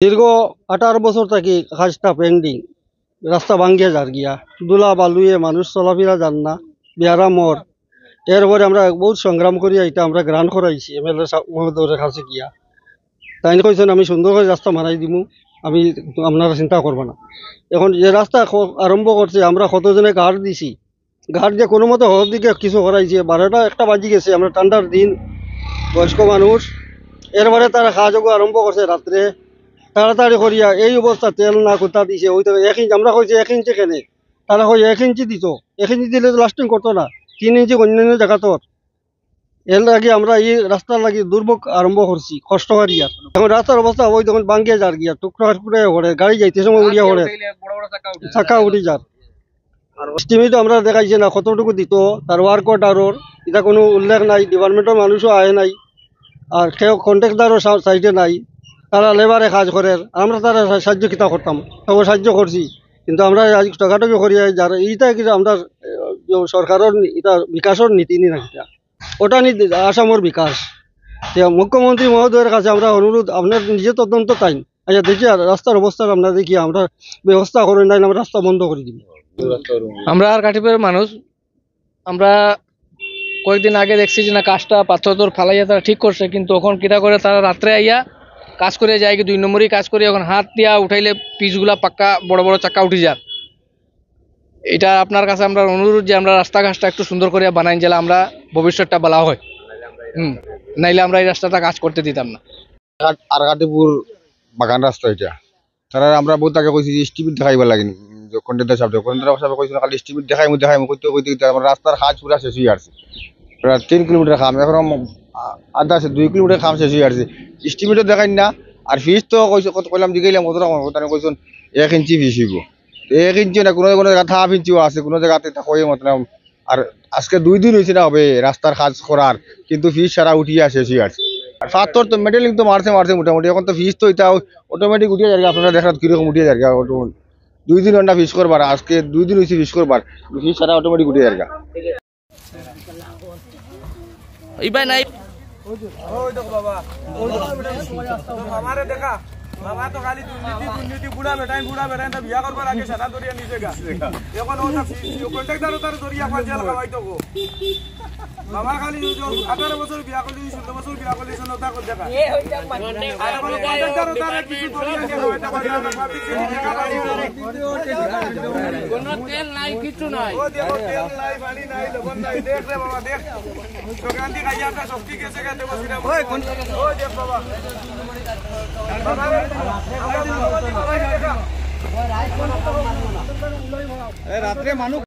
দীর্ঘ 18 বছর থাকি কাজটা পেন্ডিং, রাস্তা ভাঙ্গিয়া যার গিয়া দুলা বালুয়ে মানুষ চলাফেরা যান না, বেহারা মর। এরপরে আমরা বহুত সংগ্রাম করি, এটা আমরা গ্রান্ট করাইছি এমএলএ মহোদয়ের কাছে গিয়া। তাই কইছেন আমি সুন্দর করে রাস্তা মারাই দিমু, আমি আপনারা চিন্তা করবো না। এখন যে রাস্তা আরম্ভ করছে, আমরা কতজনে ঘাট দিছি, ঘাট দিয়ে কোনো মতো হওয়ার দিকে কিছু করাইছে। 12টা 1টা বাজি গেছে, আমরা ঠান্ডার দিন, বয়স্ক মানুষ। এরপরে তারা কাজও আরম্ভ করছে রাত্রে তাড়াতাড়ি করিয়া। এই অবস্থা, তেল না কোথা দিছে ওই তো 1 ইঞ্চি, আমরা কইছি 1 ইঞ্চি কেনে, তারা কই 1 ইঞ্চি দিত। 1 ইঞ্চি দিলে তো লাস্টিং করতো না, 3 ইঞ্চি অন্যান্য জায়গা তোর। এর লাগে আমরা এই রাস্তার লাগি দুর্ভোগ আরম্ভ করছি, কষ্ট করিয়া। এখন রাস্তার অবস্থা ওই তখন ভাঙ্গিয়া যার গিয়া, টুকরা টুকরা করে গাড়ি যাইতে সময় উড়িয়া করে চাকা উড়ি যার। এস্টিমেট আমরা দেখাইছে না কতটুকু দিত, তার ওয়ার্ক অর্ডারর এটা কোনো উল্লেখ নাই। ডিপার্টমেন্টের মানুষও আয় নাই, আর কেউ কন্ট্রাক্টারও সাইডে নাই। তারা লেবারে কাজ করে, আমরা তারা সাহায্য কিতা করতাম, সব সাহায্য করছি। কিন্তু আমরা আজ টাকাটাকি করি যার এইটা কিন্তু আমরা সরকারের এটা বিকাশের নীতি নি না, ওটা নীতি আসামের বিকাশ। মুখ্যমন্ত্রী মহোদয়ের কাছে আমরা অনুরোধ, আপনার নিজে তদন্ত টাইম আচ্ছা দেখি আর রাস্তার অবস্থা আমরা দেখি, আমরা ব্যবস্থা করে নাই, আমরা রাস্তা বন্ধ করে দিব। আমরা আর কাঠিপুরের মানুষ, আমরা কয়েকদিন আগে দেখছি যে না কাজটা পাথর ফালাইয়া তারা ঠিক করছে, কিন্তু এখন কিটা করে তারা রাত্রে আইয়া কাজ করে যায় কি 2 নম্বরই কাজ করে। এখন হাত দিয়া উঠাইলে পিচগুলা পাক্কা বড় বড় চাক্কা উঠে যার। এটা আপনার কাছে আমরা অনুরোধ যে আমরা রাস্তাঘাটটা একটু সুন্দর করে বানাই, গেলে আমরা ভবিষ্যৎটা বলা হয়। নাইলে আমরা এই রাস্তাটা কাজ করতে দিতাম না। আর কাটিপুর বাগান রাস্তা এটা তারা আমরা বহুত আগে কইছি যে স্টিমিট দেখাইবার লাগে, কন্ট্রাক্টর সাহেব কইছিল খালি স্টিমিট দেখাইমু কইতে কইতে আমার রাস্তার কাজ পুরা শেষ হয়ে আসছে। প্রায় 3 কিলোমিটার খাম, এখন আধা আছে 2 কিলোমিটার খাম শেষ হয়ে আসছে। স্টিমিটও দেখাই না, আর ফিস তো কইছে কত কইলাম দিগাইলাম কত রকম কথা কইছেন 1 ইঞ্চি ফিস হইব। 1 ইঞ্চি না, কোনো কোনো জায়গা 1/2 ইঞ্চিও আছে, কোনো জায়গাতে কই মত না। আর আজকে 2 দিন হয়েছে না হবে রাস্তার কাজ করার, কিন্তু ফিস সারা উঠিয়ে শেষ হয়ে আসছে। আর পাথর তো মেটেলিং তো মারছে মোটামুটি, এখন তো ফিস তো এটা অটোমেটিক উঠিয়ে যাবে। আপনারা দেখার কিরকম উঠিয়ে যাবে, 2 দিন ঘন্টা ফিস করবার, আজকে 2 দিন হয়েছে ফিস করবার, ফিস সারা অটোমেটিক উঠিয়ে যাবে। ইবাই নাই हमारे देखा मामा तो खाली दुर्नीति बुढ़ा बेटा बिया करবার আগে সারা দরিয়া নিচে গা এখন ওটা কন্ট্রাক্টর তার দরিয়া পা জেল খাওয়াই তো মামা খালি 18 বছর বিয়া করলি 14 বছর বিয়া করলি ওটা কর দেখা আর কোন কন্ট্রাক্টর তার কিছু দরিয়া নিয়ে খাওয়াইতে পারে না। পাবলিক টাকা পাই কোন তেল নাই কিছু নাই, ও দেখো তেল নাই পানি নাই লবণ নাই। দেখ রে বাবা দেখ, সংক্রান্তি খাইয়াটা শক্তি কেসে গেছে বসিরা। ওই ও দেখ বাবা রাত্রে মানুষ